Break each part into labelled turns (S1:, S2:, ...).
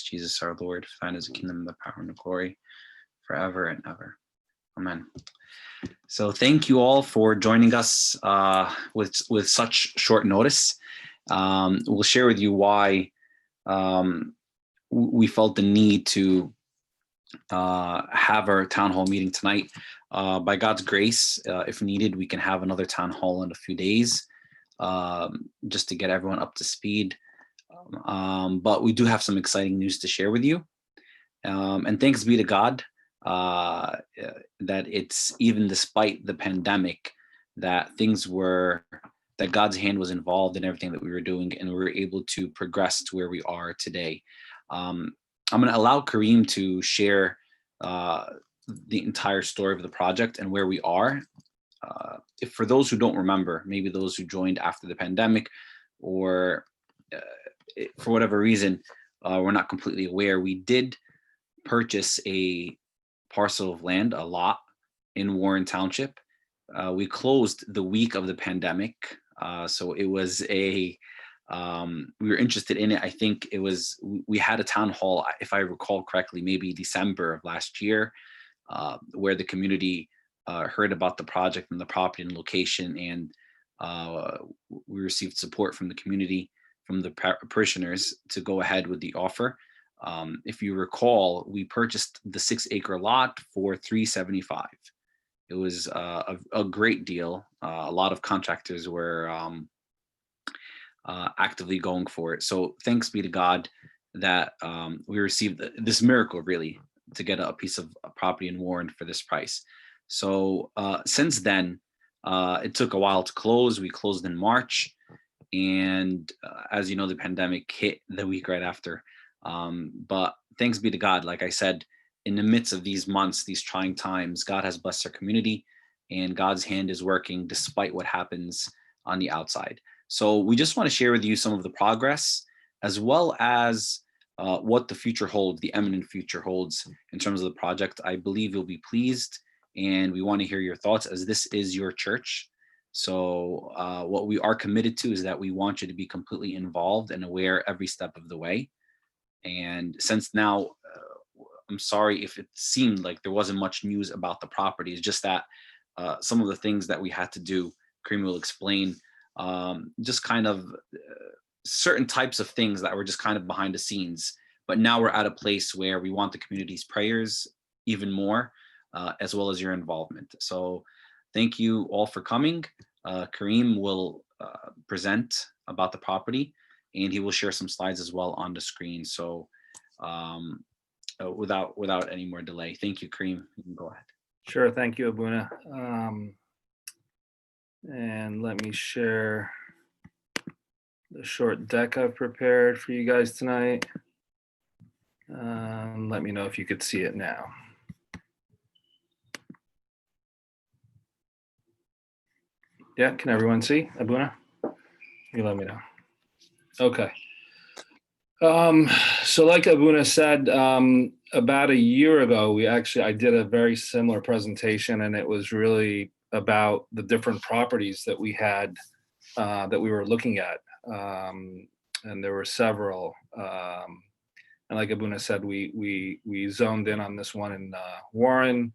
S1: Jesus our Lord. Thine is the kingdom, the power, and the glory, forever and ever. Amen. So thank you all for joining us with such short notice. We'll share with you why we felt the need to have our town hall meeting tonight. By God's grace, if needed, we can have another town hall in a few days just to get everyone up to speed. But we do have some exciting news to share with you. And thanks be to God that it's even despite the pandemic that that God's hand was involved in everything that we were doing, and we were able to progress to where we are today. I'm going to allow Kareem to share the entire story of the project and where we are. If for those who don't remember, maybe those who joined after the pandemic or for whatever reason, we're not completely aware, we did purchase a parcel of land, a lot in Warren Township. We closed the week of the pandemic. So it was we were interested in it. I think we had a town hall, if I recall correctly, maybe December of last year, where the community heard about the project and the property and location, and we received support from the community, from the parishioners, to go ahead with the offer. If you recall, we purchased the 6-acre lot for $375. It was a great deal. A lot of contractors were actively going for it. So thanks be to God that we received this miracle, really, to get a piece of property in Warren for this price. So since then, it took a while to close. We closed in March. And as you know, the pandemic hit the week right after. But thanks be to God, like I said, in the midst of these months, these trying times, God has blessed our community, and God's hand is working despite what happens on the outside. So we just want to share with you some of the progress, as well as what the future holds, the imminent future holds in terms of the project. I believe you'll be pleased, and we want to hear your thoughts, as this is your church. So what we are committed to is that we want you to be completely involved and aware every step of the way. And since now, I'm sorry if it seemed like there wasn't much news about the property. It's just that some of the things that we had to do, Kareem will explain, just kind of certain types of things that were just kind of behind the scenes. But now we're at a place where we want the community's prayers even more, as well as your involvement. So thank you all for coming. Kareem will present about the property, and he will share some slides as well on the screen. So without any more delay, thank you, Kareem. You can go ahead.
S2: Sure, thank you, Abuna. And let me share the short deck I've prepared for you guys tonight. Let me know if you could see it now. Yeah, can everyone see, Abuna? You let me know. Okay. So like Abuna said, about a year ago, I did a very similar presentation, and it was really about the different properties that we had, that we were looking at. And there were several. And like Abuna said, we zoned in on this one in Warren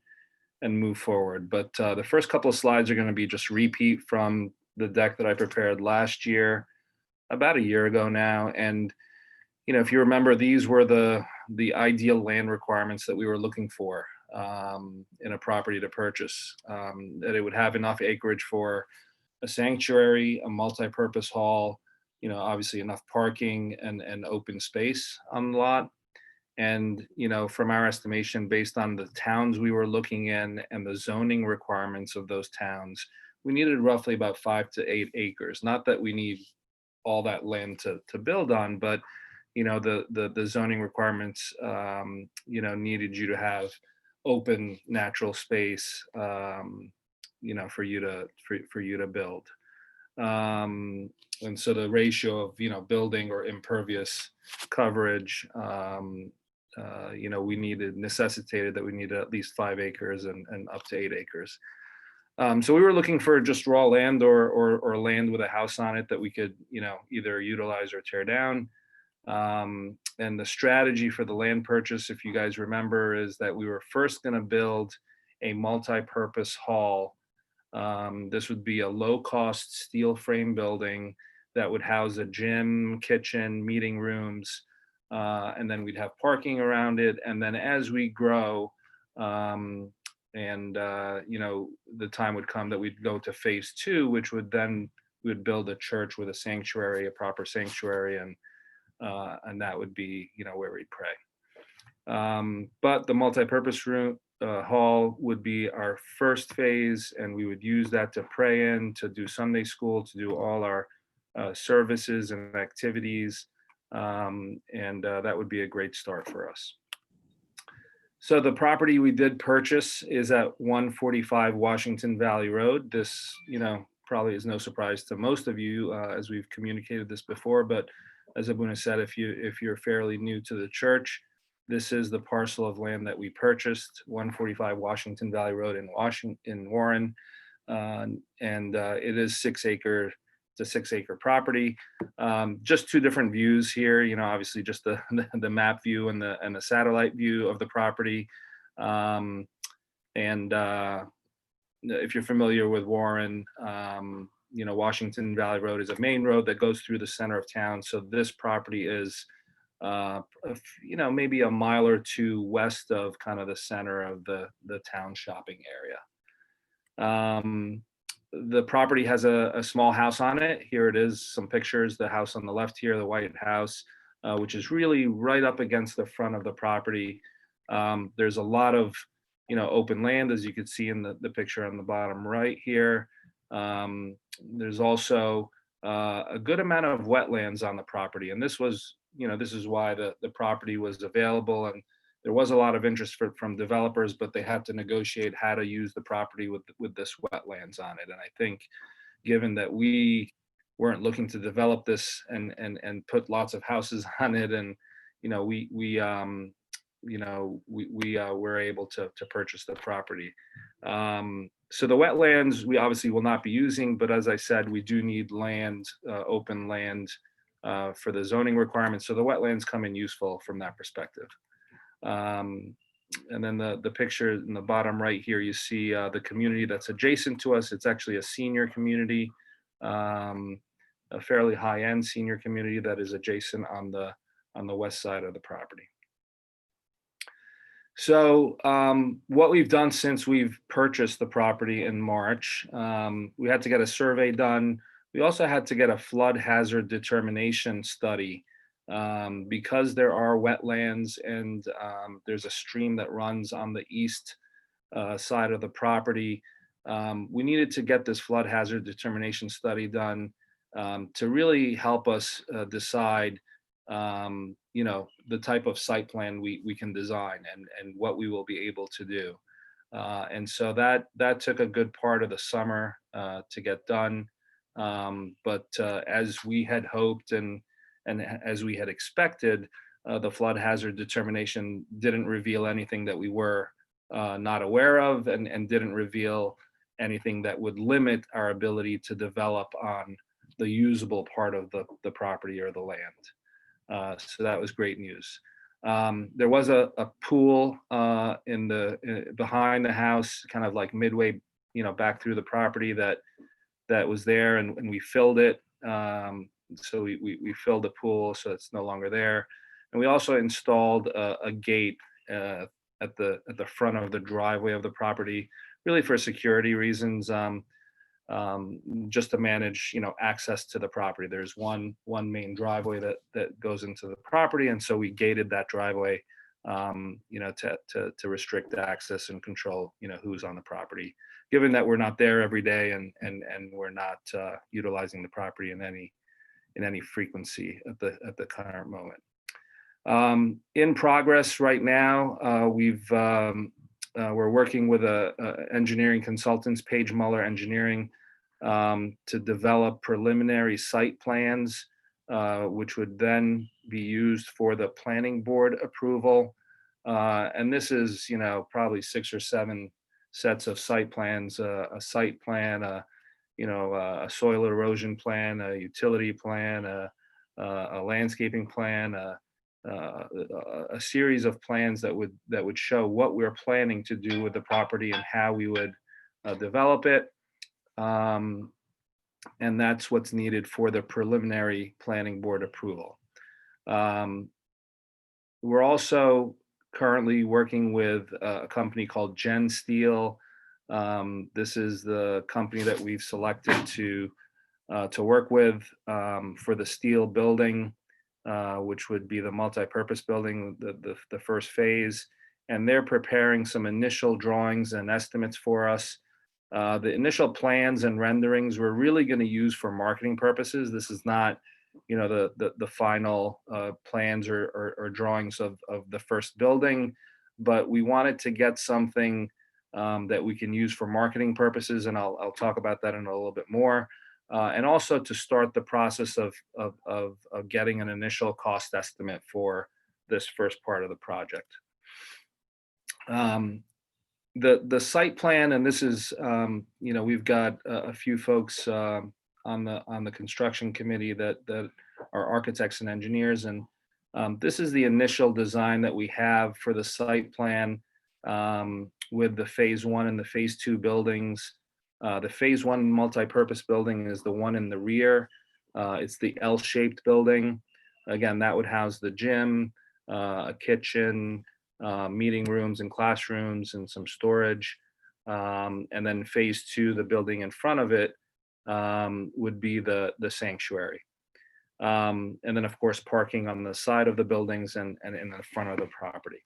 S2: and move forward. But the first couple of slides are going to be just repeat from the deck that I prepared last year, about a year ago now. And you know, if you remember, these were the ideal land requirements that we were looking for in a property to purchase. That it would have enough acreage for a sanctuary, a multi-purpose hall, you know, obviously enough parking and open space on the lot. And, you know, from our estimation, based on the towns we were looking in and the zoning requirements of those towns, we needed roughly about 5 to 8 acres. Not that we need all that land to build on, but you know, the zoning requirements, you know, needed you to have open natural space, you know, for you to build. And so the ratio of, you know, building or impervious coverage, you know, necessitated that we needed at least 5 acres and up to 8 acres. So we were looking for just raw land or land with a house on it that we could, you know, either utilize or tear down. And the strategy for the land purchase, if you guys remember, is that we were first going to build a multi-purpose hall. This would be a low-cost steel frame building that would house a gym, kitchen, meeting rooms, and then we'd have parking around it. And then as we grow, the time would come that we'd go to phase two, which would then we would build a church with a sanctuary, a proper sanctuary, and that would be where we'd pray. But the multi-purpose room hall would be our first phase, and we would use that to pray in, to do Sunday school, to do all our services and activities, and that would be a great start for us. So the property we did purchase is at 145 Washington Valley Road. This, probably is no surprise to most of you, as we've communicated this before. But as Abuna said, if you're fairly new to the church, this is the parcel of land that we purchased, 145 Washington Valley Road in Warren, and it is 6 acre. It's a 6-acre property. Just two different views here. Obviously just the map view and the satellite view of the property. If you're familiar with Warren, Washington Valley Road is a main road that goes through the center of town. So this property is, maybe a mile or two west of kind of the center of the town shopping area. The property has a small house on it. Here it is, some pictures. The house on the left here, the white house, which is really right up against the front of the property. There's a lot of, open land, as you can see in the picture on the bottom right here. There's also a good amount of wetlands on the property. And this was, this is why the property was available. And there was a lot of interest from developers, but they had to negotiate how to use the property with this wetlands on it. And I think, given that we weren't looking to develop this and put lots of houses on it, and we were able to purchase the property. So the wetlands we obviously will not be using, but as I said, we do need land, open land, for the zoning requirements. So the wetlands come in useful from that perspective. And then the picture in the bottom right here, you see the community that's adjacent to us. It's actually a senior community, a fairly high-end senior community that is adjacent on the west side of the property. So what we've done since we've purchased the property in March, we had to get a survey done. We also had to get a flood hazard determination study. Because there are wetlands and there's a stream that runs on the east side of the property, we needed to get this flood hazard determination study done to really help us decide, the type of site plan we can design and what we will be able to do. And so that took a good part of the summer to get done. But as we had hoped and as we had expected, the flood hazard determination didn't reveal anything that we were not aware of, and didn't reveal anything that would limit our ability to develop on the usable part of the property or the land. So that was great news. There was a pool behind the house, kind of like midway, back through the property that was there, and we filled it. So we filled the pool, so it's no longer there. And we also installed a gate at the front of the driveway of the property, really for security reasons, just to manage access to the property. There's one main driveway that goes into the property, and so we gated that driveway, to restrict access and control who's on the property, given that we're not there every day and we're not utilizing the property in any frequency at the current moment. In progress right now, we're working with engineering consultants, Page Muller Engineering, to develop preliminary site plans, which would then be used for the planning board approval. And this is, probably 6 or 7 sets of site plans, a site plan, a soil erosion plan, a utility plan, a landscaping plan, uh, a series of plans that would show what we're planning to do with the property and how we would develop it. Um, and that's what's needed for the preliminary planning board approval. Um, we're also currently working with a company called Gen Steel. This is the company that we've selected to work with for the steel building, which would be the multi-purpose building, the first phase. And they're preparing some initial drawings and estimates for us. The initial plans and renderings we're really going to use for marketing purposes. This is not, the final plans or drawings of the first building, but we wanted to get something that we can use for marketing purposes, and I'll talk about that in a little bit more. And also to start the process of getting an initial cost estimate for this first part of the project. The site plan, and this is, we've got a few folks on the construction committee that are architects and engineers, and this is the initial design that we have for the site plan, with the phase one and the phase two buildings. The phase one multi-purpose building is the one in the rear. It's the L-shaped building. Again, that would house the gym, a kitchen, meeting rooms and classrooms, and some storage. And then phase two, the building in front of it, would be the sanctuary. And then, of course, parking on the side of the buildings and in the front of the property.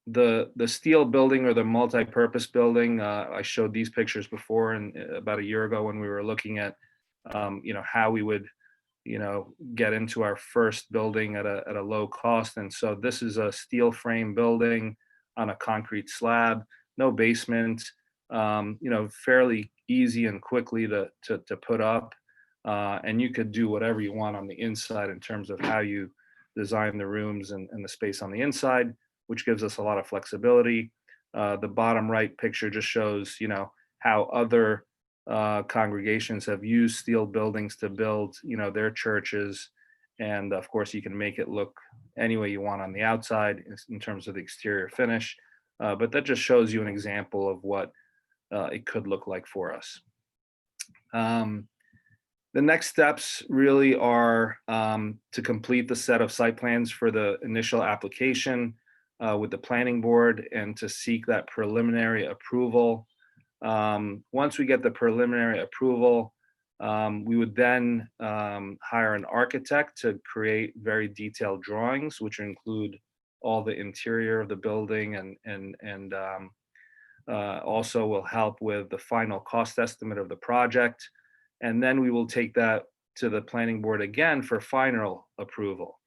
S2: The steel building or the multi-purpose building, I showed these pictures before, and about a year ago when we were looking at, how we would, get into our first building at a low cost. And so this is a steel frame building on a concrete slab, no basement, fairly easy and quickly to put up. And you could do whatever you want on the inside in terms of how you design the rooms and the space on the inside, which gives us a lot of flexibility. The bottom right picture just shows, how other congregations have used steel buildings to build, their churches. And of course, you can make it look any way you want on the outside in terms of the exterior finish. But that just shows you an example of what it could look like for us. The next steps really are to complete the set of site plans for the initial application with the planning board and to seek that preliminary approval. Once we get the preliminary approval, we would then hire an architect to create very detailed drawings, which include all the interior of the building and also will help with the final cost estimate of the project. And then we will take that to the planning board again for final approval.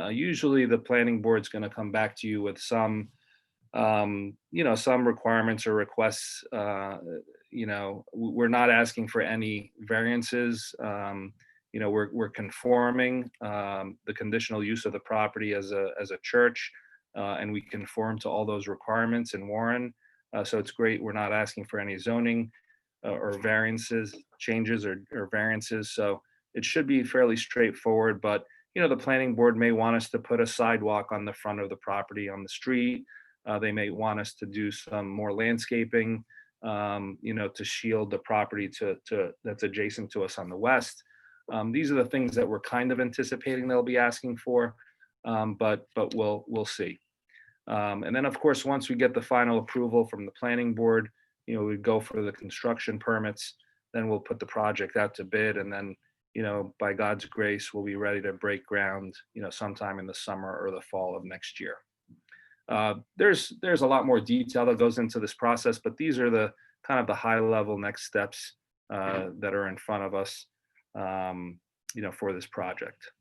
S2: Usually the planning board's going to come back to you with some requirements or requests. We're not asking for any variances. We're conforming the conditional use of the property as a church, and we conform to all those requirements in Warren. So it's great. We're not asking for any zoning or variances, changes or variances. So it should be fairly straightforward. But the planning board may want us to put a sidewalk on the front of the property on the street. They may want us to do some more landscaping, to shield the property that's adjacent to us on the west. These are the things that we're kind of anticipating they'll be asking for, but we'll see. And then, of course, once we get the final approval from the planning board, we go for the construction permits. Then we'll put the project out to bid, and then, by God's grace, we'll be ready to break ground, sometime in the summer or the fall of next year. There's a lot more detail that goes into this process, but these are the kind of the high level next steps that are in front of us, for this project.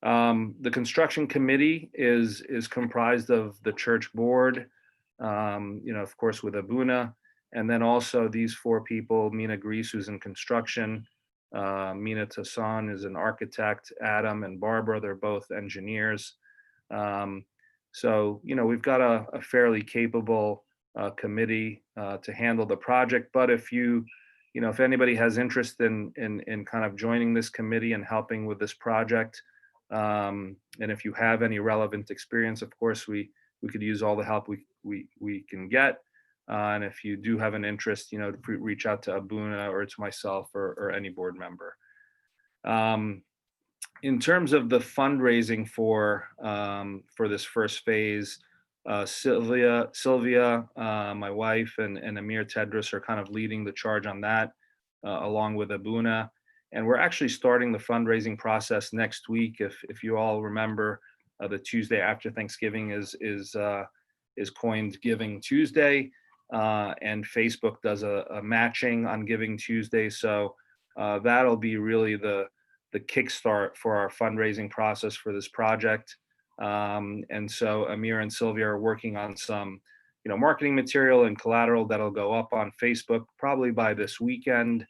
S2: The construction committee is comprised of the church board, of course, with Abuna, and then also these four people: Mina Grease, who's in construction, Mina Tassan is an architect, Adam and Barbara, they're both engineers. So, we've got a fairly capable committee to handle the project. But if you if anybody has interest in kind of joining this committee and helping with this project, and if you have any relevant experience, of course, we could use all the help we can get. And if you do have an interest, reach out to Abuna or to myself or any board member. In terms of the fundraising for this first phase, Sylvia, my wife, and Amir Tedros are kind of leading the charge on that, along with Abuna. And we're actually starting the fundraising process next week. If you all remember, the Tuesday after Thanksgiving is coined Giving Tuesday, and Facebook does a matching on Giving Tuesday. So that'll be really the kickstart for our fundraising process for this project. And so Amir and Sylvia are working on some, marketing material and collateral that'll go up on Facebook probably by this weekend.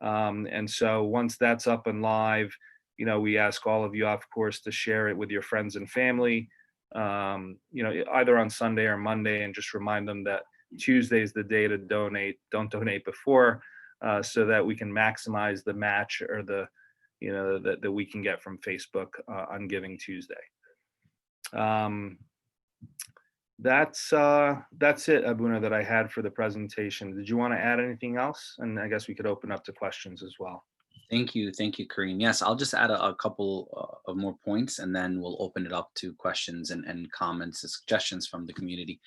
S2: And so once that's up and live, we ask all of you, of course, to share it with your friends and family, either on Sunday or Monday, and just remind them that Tuesday is the day to donate. Don't donate before, so that we can maximize the match or that we can get from Facebook on Giving Tuesday. That's it, Abuna, that I had for the presentation. Did you want to add anything else? And I guess we could open up to questions as well.
S1: Thank you, Kareem. Yes, I'll just add a couple of more points, and then we'll open it up to questions and comments and suggestions from the community.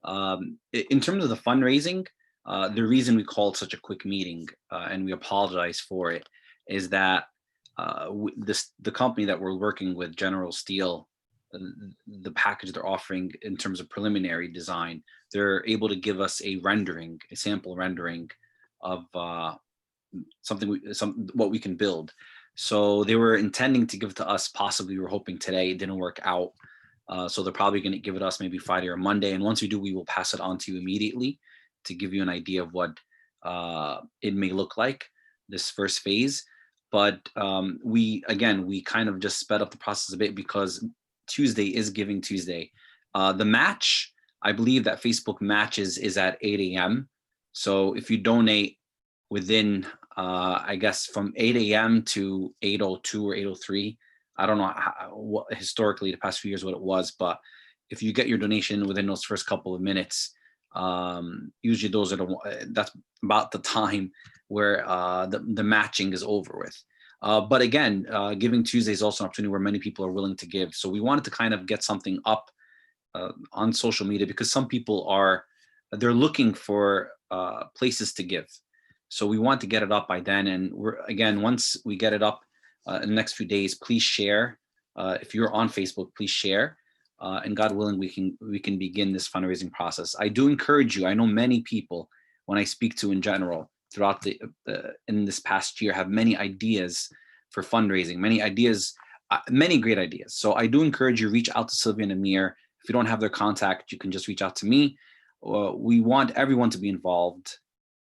S1: In terms of the fundraising, the reason we called such a quick meeting, and we apologize for it, is that the company that we're working with, General Steel, the package they're offering in terms of preliminary design, they're able to give us a sample rendering of what we can build. So they were intending to give it to us, possibly we were hoping today. It didn't work out. So they're probably going to give it us maybe Friday or Monday. And once we do, we will pass it on to you immediately to give you an idea of what it may look like, this first phase. But we kind of just sped up the process a bit because Tuesday is Giving Tuesday. The match, I believe that Facebook matches is at 8 a.m. So if you donate within, I guess, from 8 a.m. to 8:02 or 8:03, I don't know what historically the past few years what it was, but if you get your donation within those first couple of minutes, usually that's about the time where the matching is over with. But again, Giving Tuesday is also an opportunity where many people are willing to give. So we wanted to kind of get something up on social media because some people they're looking for places to give. So we want to get it up by then. And once we get it up in the next few days, please share. If you're on Facebook, please share. And God willing, we can begin this fundraising process. I do encourage you. I know many people, when I speak to in general throughout in this past year, have many ideas for fundraising, many great ideas. So I do encourage you, reach out to Sylvia and Amir. If you don't have their contact, you can just reach out to me. We want everyone to be involved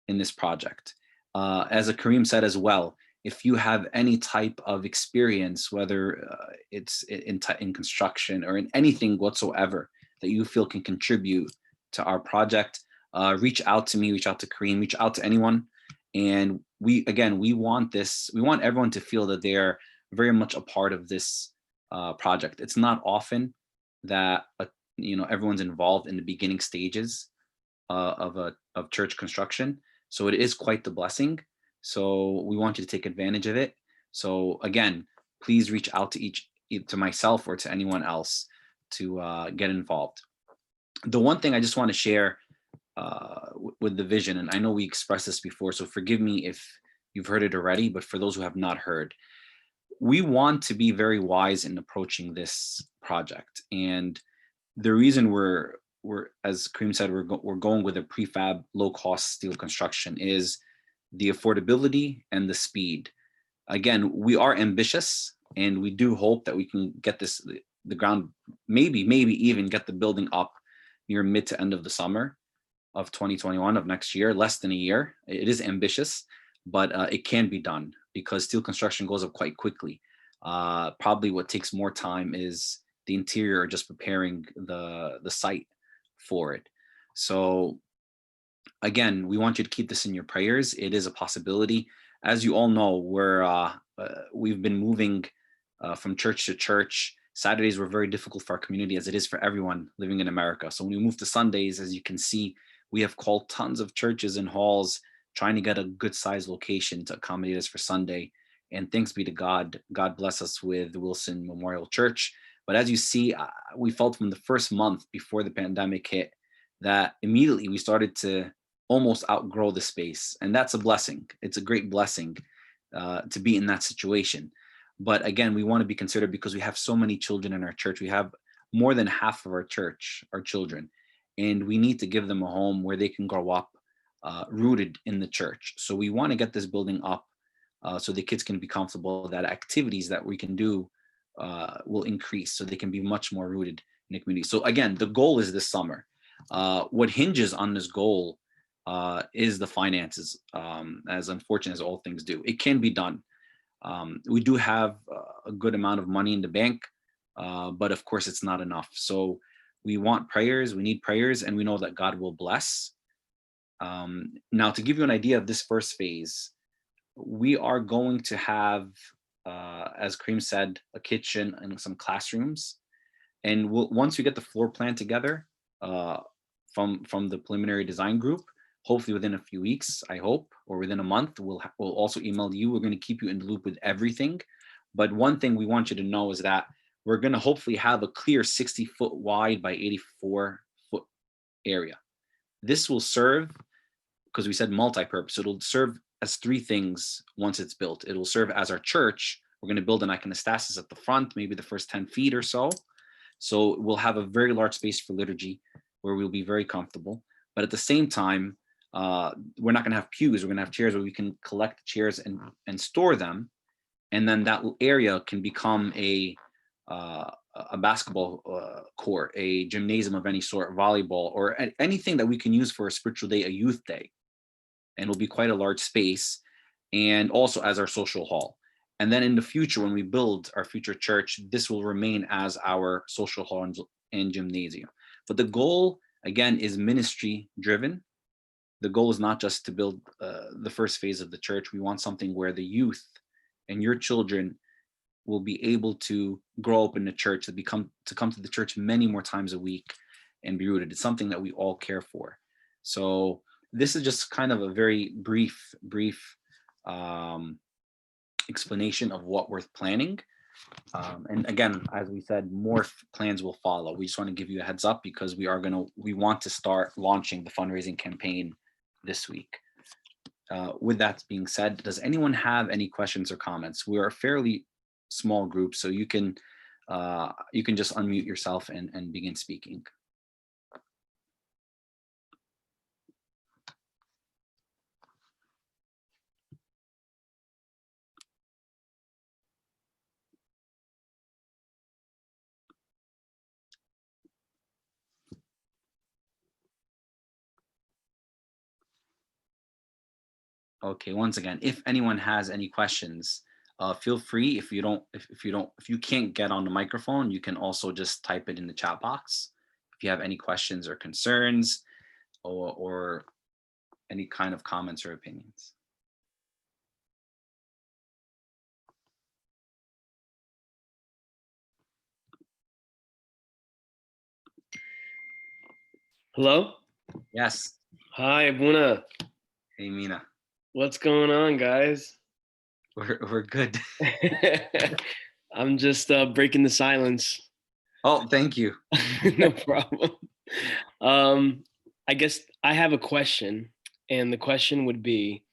S1: in this project. As Kareem said as well, if you have any type of experience, whether it's in construction or in anything whatsoever that you feel can contribute to our project, reach out to me, reach out to Kareem, reach out to anyone. And we want everyone to feel that they're very much a part of this project. It's not often that everyone's involved in the beginning stages of church construction. So it is quite the blessing. So we want you to take advantage of it. So again, please reach out to myself or to anyone else to get involved. The one thing I just want to share with the vision, and I know we expressed this before, so forgive me if you've heard it already, but for those who have not heard, we want to be very wise in approaching this project. And the reason we're as Kareem said, we're going with a prefab low cost steel construction is the affordability and the speed. Again, we are ambitious and we do hope that we can get the ground, maybe even get the building up near mid to end of the summer of 2021 of next year, less than a year. It is ambitious, but it can be done because steel construction goes up quite quickly. Probably what takes more time is the interior, just preparing the site for it. So again, we want you to keep this in your prayers. It is a possibility. As you all know, we've been moving from church to church. Saturdays were very difficult for our community, as it is for everyone living in America. So when we moved to Sundays, as you can see, we have called tons of churches and halls trying to get a good sized location to accommodate us for Sunday. And thanks be to God, God bless us with Wilson Memorial Church. But as you see, we felt from the first month before the pandemic hit that immediately we started to almost outgrow the space. And that's a blessing. It's a great blessing to be in that situation. But again, we want to be considered because we have so many children in our church. We have more than half of our church are children, and we need to give them a home where they can grow up rooted in the church. So we want to get this building up so the kids can be comfortable, that activities that we can do will increase so they can be much more rooted in the community. So again, the goal is this summer. What hinges on this goal is the finances, as unfortunate as all things do. It can be done. We do have a good amount of money in the bank, but of course it's not enough. So we want prayers, we need prayers, and we know that God will bless. Now, to give you an idea of this first phase, we are going to have, as Kareem said, a kitchen and some classrooms. And once we get the floor plan together from the preliminary design group, hopefully within a few weeks, I hope, or within a month, we'll also email you. We're going to keep you in the loop with everything. But one thing we want you to know is that we're going to hopefully have a clear 60-foot wide by 84-foot area. This will serve, because we said multi-purpose, it'll serve as three things once it's built. It'll serve as our church. We're going to build an iconostasis at the front, maybe the first 10 feet or so. So we'll have a very large space for liturgy where we'll be very comfortable. But at the same time, we're not going to have pews. We're going to have chairs where we can collect chairs and store them. And then that area can become a basketball court, a gymnasium of any sort, volleyball, or anything that we can use for a spiritual day, a youth day. And it'll be quite a large space, and also as our social hall. And then in the future, when we build our future church, this will remain as our social hall and gymnasium. But the goal, again, is ministry driven. The goal is not just to build the first phase of the church. We want something where the youth and your children will be able to grow up in the church, to come to the church many more times a week and be rooted. It's something that we all care for. So this is just kind of a very brief explanation of what we're planning. And again, as we said, more plans will follow. We just want to give you a heads up because we want to start launching the fundraising campaign this week. With that being said, does anyone have any questions or comments? We are a fairly small group, so you can just unmute yourself and begin speaking. Okay, once again, if anyone has any questions, feel free. If you can't get on the microphone, you can also just type it in the chat box. If you have any questions or concerns or any kind of comments or opinions.
S3: Hello?
S1: Yes.
S3: Hi, Buna.
S1: Hey, Mina.
S3: What's going on, guys?
S1: We're good.
S3: I'm just breaking the silence.
S1: Oh, thank you.
S3: No problem. I guess I have a question, and the question would be,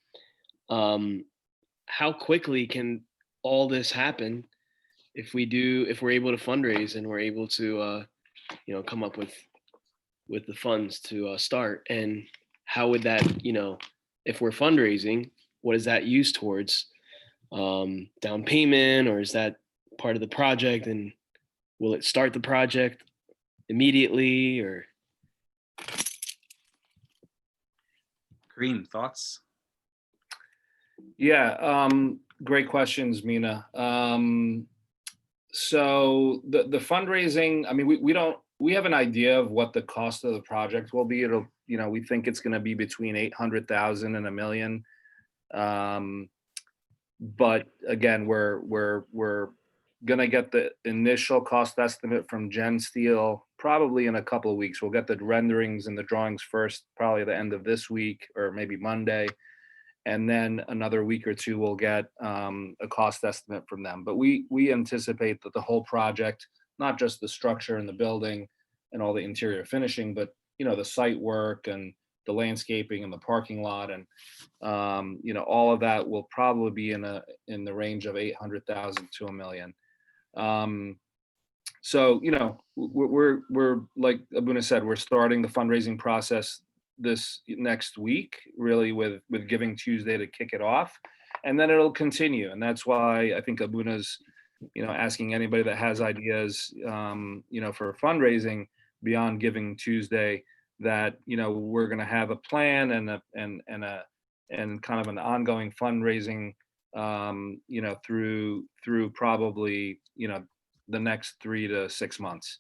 S3: how quickly can all this happen if we're able to fundraise and we're able to, come up with the funds to start? And how would that, if we're fundraising, what is that used towards? Down payment, or is that part of the project? And will it start the project immediately, or?
S1: Kareem, thoughts?
S2: Yeah, great questions, Mina. So the fundraising, I mean, we don't we have an idea of what the cost of the project will be. It'll, we think it's going to be between 800,000 and a million. But again, we're going to get the initial cost estimate from Gen Steel probably in a couple of weeks. We'll get the renderings and the drawings first, probably the end of this week or maybe Monday. And then another week or two, we'll get a cost estimate from them. But we anticipate that the whole project, not just the structure and the building and all the interior finishing, but the site work and the landscaping and the parking lot and all of that will probably be in the range of 800,000 to a million. So we're like Abuna said, we're starting the fundraising process this next week, really with Giving Tuesday to kick it off, and then it'll continue. And that's why I think Abuna's asking anybody that has ideas for fundraising beyond Giving Tuesday, that we're going to have a plan and kind of an ongoing fundraising through probably the next 3 to 6 months.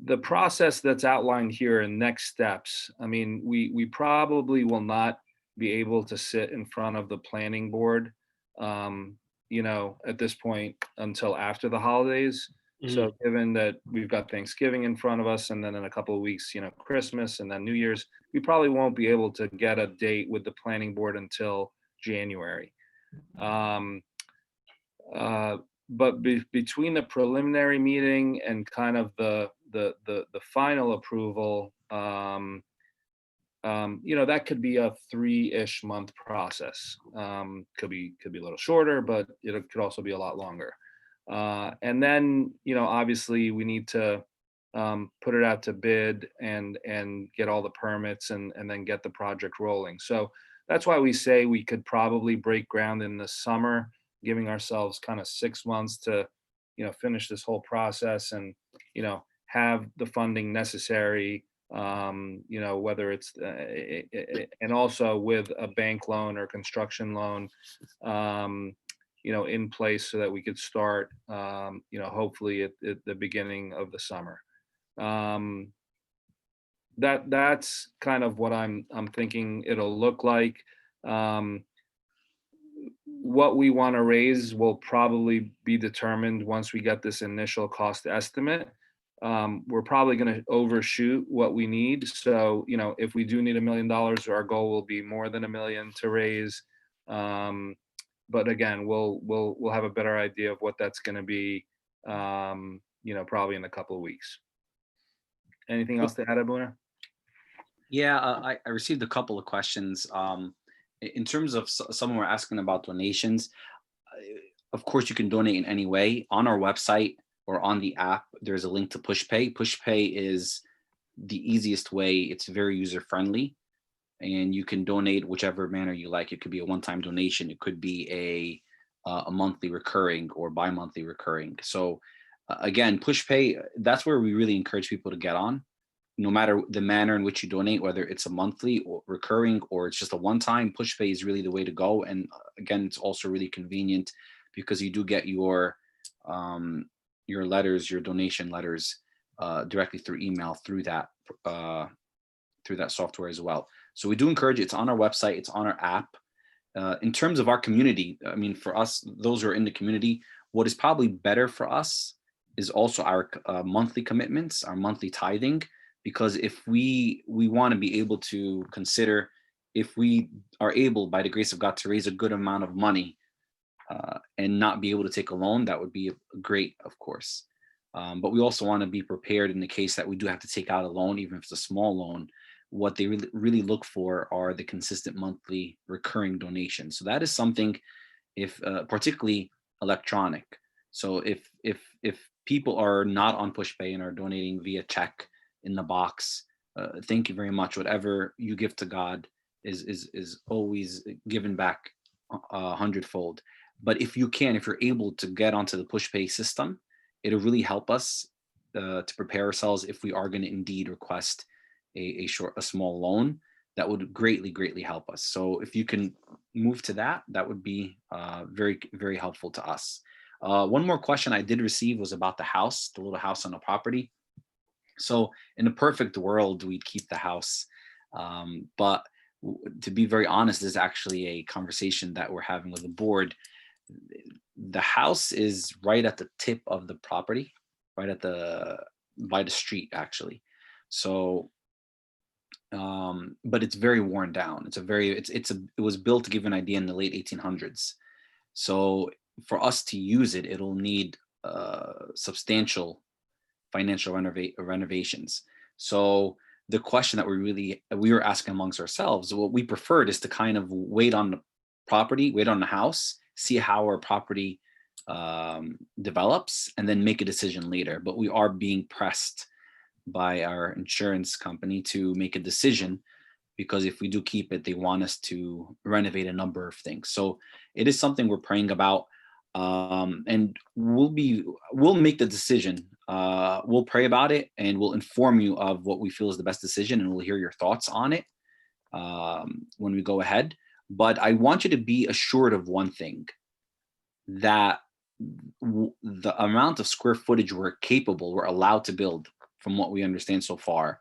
S2: The process that's outlined here in next steps, I mean, we probably will not be able to sit in front of the planning board, at this point until after the holidays. So given that we've got Thanksgiving in front of us, and then in a couple of weeks, Christmas and then New Year's, we probably won't be able to get a date with the planning board until January. But between the preliminary meeting and kind of the final approval, that could be a 3-ish month process. Could be a little shorter, but it could also be a lot longer. And then, obviously we need to put it out to bid and get all the permits and then get the project rolling. So that's why we say we could probably break ground in the summer, giving ourselves kind of 6 months to, finish this whole process and, have the funding necessary, whether it's, and also with a bank loan or construction loan, in place so that we could start, hopefully at the beginning of the summer. That's kind of what I'm thinking it'll look like. What we want to raise will probably be determined once we get this initial cost estimate. We're probably going to overshoot what we need. So, if we do need $1 million, our goal will be more than $1 million to raise. But again, we'll have a better idea of what that's going to be, probably in a couple of weeks. Anything else to add, Abuna?
S1: Yeah, I received a couple of questions. In terms of someone were asking about donations, of course, you can donate in any way. On our website or on the app, there's a link to PushPay. PushPay is the easiest way. It's very user-friendly, and you can donate whichever manner you like. It could be a one-time donation. It could be a monthly recurring or bi-monthly recurring. So again, PushPay, that's where we really encourage people to get on. No matter the manner in which you donate, whether it's a monthly or recurring or it's just a one-time, PushPay is really the way to go. And again, it's also really convenient because you do get your letters, your donation letters directly through email through that software as well. So we do encourage it. It's on our website. It's on our app. In terms of our community, I mean, for us, those who are in the community, what is probably better for us is also our monthly commitments, our monthly tithing. Because if we want to be able to consider, if we are able, by the grace of God, to raise a good amount of money and not be able to take a loan, that would be great, of course. But we also want to be prepared in the case that we do have to take out a loan, even if it's a small loan. What they really look for are the consistent monthly recurring donations. So that is something, if particularly electronic. So if people are not on PushPay and are donating via check in the box, thank you very much. Whatever you give to God is always given back 100-fold. But if you're able to get onto the PushPay system, it'll really help us to prepare ourselves if we are going to indeed request a small loan. That would greatly help us. So if you can move to that, that would be very, very helpful to us. One more question I did receive was about the house, the little house on the property. So in a perfect world, we'd keep the house. But to be very honest, this is actually a conversation that we're having with the board. The house is right at the tip of the property, right at the by the street actually. So but it's very worn down. It was built, to give you an idea, in the late 1800s. So for us to use it, it'll need substantial financial renovations. So the question that we were asking amongst ourselves, what we preferred is to kind of wait on the property, wait on the house, see how our property develops, and then make a decision later. But we are being pressed by our insurance company to make a decision, because if we do keep it, they want us to renovate a number of things. So it is something we're praying about, and we'll make the decision. We'll pray about it, and we'll inform you of what we feel is the best decision, and we'll hear your thoughts on it when we go ahead. But I want you to be assured of one thing, that the amount of square footage we're allowed to build, from what we understand so far,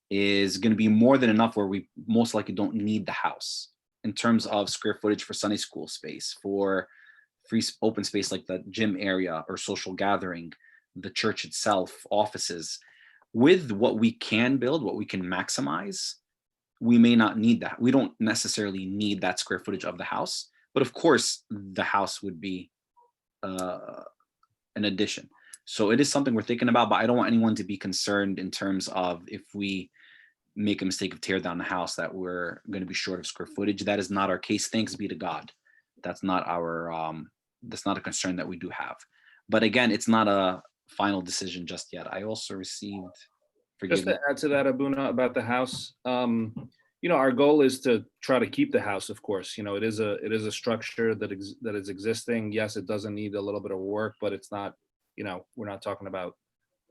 S1: is going to be more than enough, where we most likely don't need the house in terms of square footage for Sunday school space, for free open space like the gym area or social gathering, the church itself, offices. With what we can build, what we can maximize, we may not need that. We don't necessarily need that square footage of the house, but of course the house would be an addition. So it is something we're thinking about, but I don't want anyone to be concerned in terms of, if we make a mistake of tear down the house, that we're going to be short of square footage. That is not our case. Thanks be to God. That's not a concern that we do have. But again, it's not a final decision just yet. I also received,
S2: Just to add to that, Abuna, about the house, our goal is to try to keep the house, of course. It is a structure that is existing. Yes, it doesn't need a little bit of work, but it's not, we're not talking about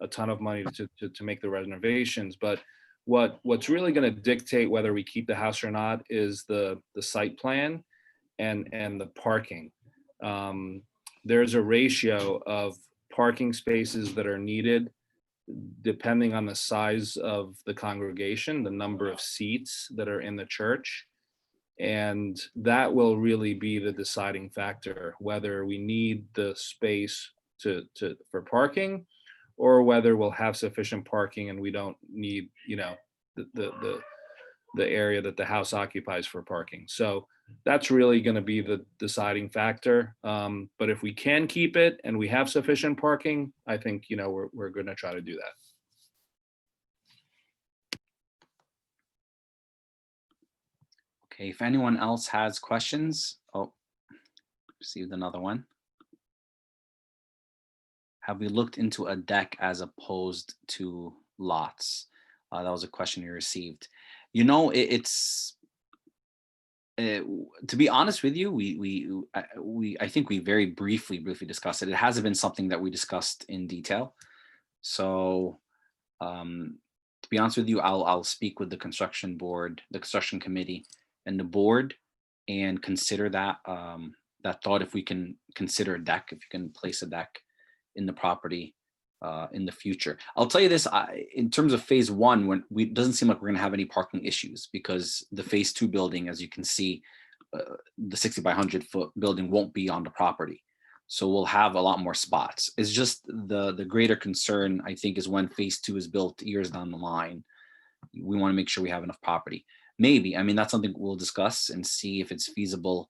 S2: a ton of money to make the renovations. But what's really going to dictate whether we keep the house or not is the site plan and the parking. There's a ratio of parking spaces that are needed depending on the size of the congregation, the number of seats that are in the church. And that will really be the deciding factor, whether we need the space for parking, or whether we'll have sufficient parking and we don't need, the area that the house occupies for parking. So that's really going to be the deciding factor. But if we can keep it and we have sufficient parking, I think, we're going to try to do that.
S1: Okay, if anyone else has questions. Oh, received another one. Have we looked into a deck as opposed to lots? That was a question we received. To be honest with you, I think we very briefly discussed it. It hasn't been something that we discussed in detail. So to be honest with you, I'll speak with the construction board, the construction committee, and the board, and consider that thought, if we can consider a deck, if you can place a deck in the property in the future. I'll tell you this, in terms of phase one, it doesn't seem like we're going to have any parking issues, because the phase two building, as you can see, the 60 by 100 foot building won't be on the property. So we'll have a lot more spots. It's just the greater concern, I think, is when phase two is built years down the line. We want to make sure we have enough property. Maybe, that's something we'll discuss and see if it's feasible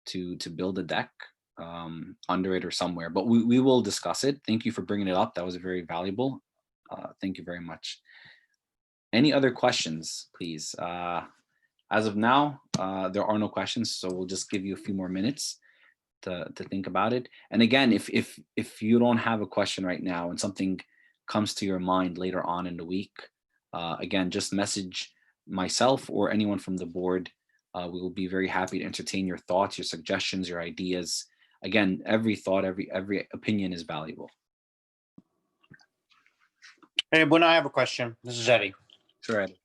S1: to build a deck under it or somewhere, but we will discuss it. Thank you for bringing it up. That was very valuable. Thank you very much. Any other questions, please? As of now, there are no questions, so we'll just give you a few more minutes to think about it. And again, if you don't have a question right now and something comes to your mind later on in the week, again, just message myself or anyone from the board. We will be very happy to entertain your thoughts, your suggestions, your ideas. Again, every thought, every opinion is valuable.
S4: Hey, Abuna, I have a question. This is Eddie.
S1: Sure, Eddie.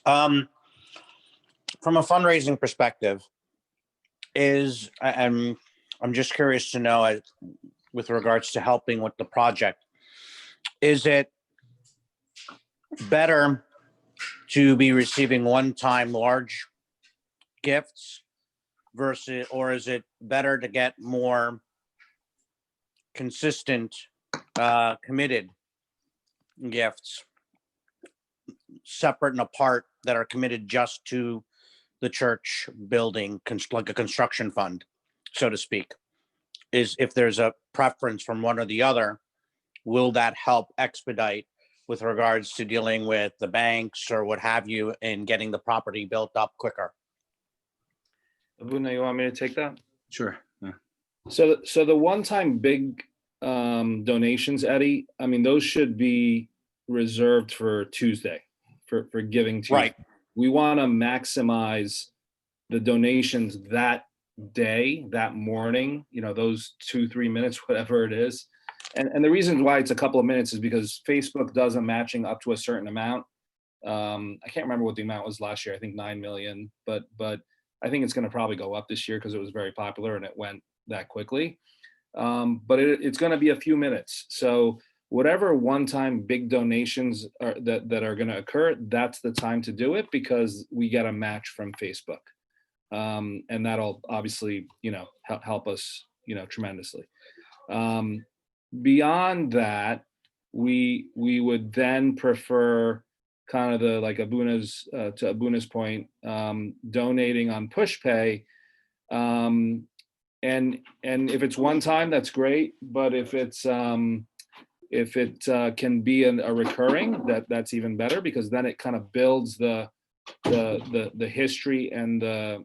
S4: From a fundraising perspective, I'm just curious to know, with regards to helping with the project, is it better to be receiving one-time large gifts versus, or is it better to get more consistent, committed gifts, separate and apart, that are committed just to the church building, like a construction fund, so to speak? Is, if there's a preference from one or the other, will that help expedite with regards to dealing with the banks or what have you and getting the property built up quicker?
S2: Abuna, you want me to take that?
S1: Sure. Yeah.
S2: So the one-time big donations, Eddie, I mean, those should be reserved for Tuesday, for Giving Tuesday.
S4: Right.
S2: We want to maximize the donations that day, that morning, those 2-3 minutes, whatever it is. And the reason why it's a couple of minutes is because Facebook does a matching up to a certain amount. I can't remember what the amount was last year. I think 9 million, but I think it's going to probably go up this year because it was very popular and it went that quickly. But it's going to be a few minutes. So whatever one-time big donations that are going to occur, that's the time to do it, because we get a match from Facebook. And that'll obviously, help us, tremendously. Beyond that, we would then prefer kind of like Abuna's, to Abuna's point, donating on PushPay. And if it's one time, that's great. But if it's if it can be a recurring, that's even better, because then it kind of builds the history and the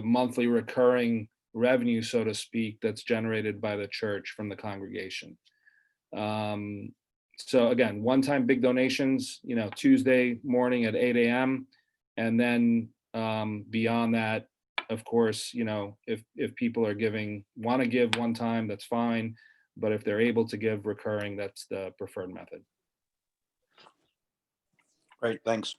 S2: monthly recurring revenue, so to speak, that's generated by the church from the congregation. So again, one-time big donations, Tuesday morning at 8 a.m. And then beyond that, of course, if people are want to give one time, that's fine. But if they're able to give recurring, that's the preferred method.
S4: Great, thanks.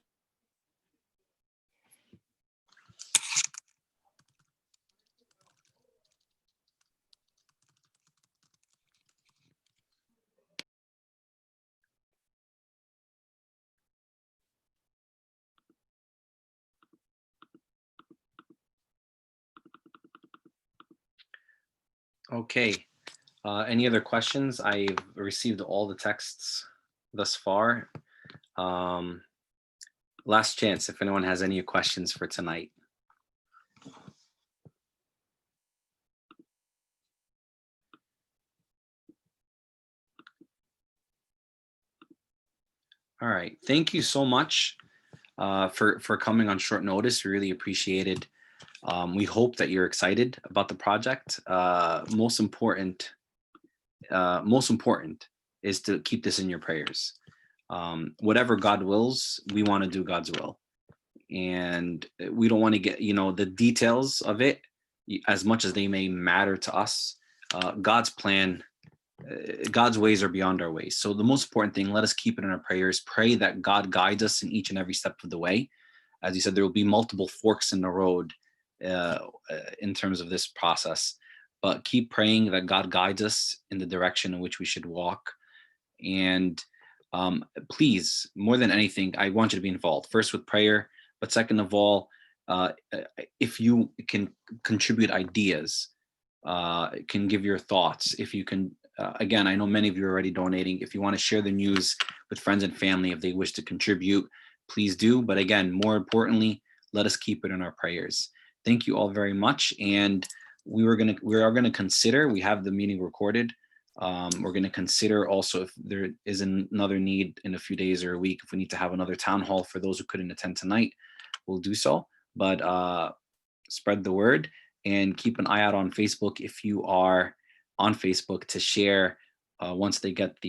S1: Okay. Any other questions? I've received all the texts thus far. Last chance if anyone has any questions for tonight. All right. Thank you so much for coming on short notice. We really appreciate it. We hope that you're excited about the project. Most important is to keep this in your prayers. Whatever God wills, we want to do God's will. And we don't want to get, the details of it, as much as they may matter to us. God's plan, God's ways are beyond our ways. So the most important thing, let us keep it in our prayers. Pray that God guides us in each and every step of the way. As you said, there will be multiple forks in the road in terms of this process. But keep praying that God guides us in the direction in which we should walk. And please, more than anything, I want you to be involved. First with prayer, but second of all, if you can contribute ideas, can give your thoughts. If you can, again, I know many of you are already donating. If you want to share the news with friends and family, if they wish to contribute, please do. But again, more importantly, let us keep it in our prayers. Thank you all very much. And we are going to consider, we have the meeting recorded. We're going to consider also if there is another need in a few days or a week, if we need to have another town hall for those who couldn't attend tonight, we'll do so. But spread the word and keep an eye out on Facebook if you are on Facebook to share once they get the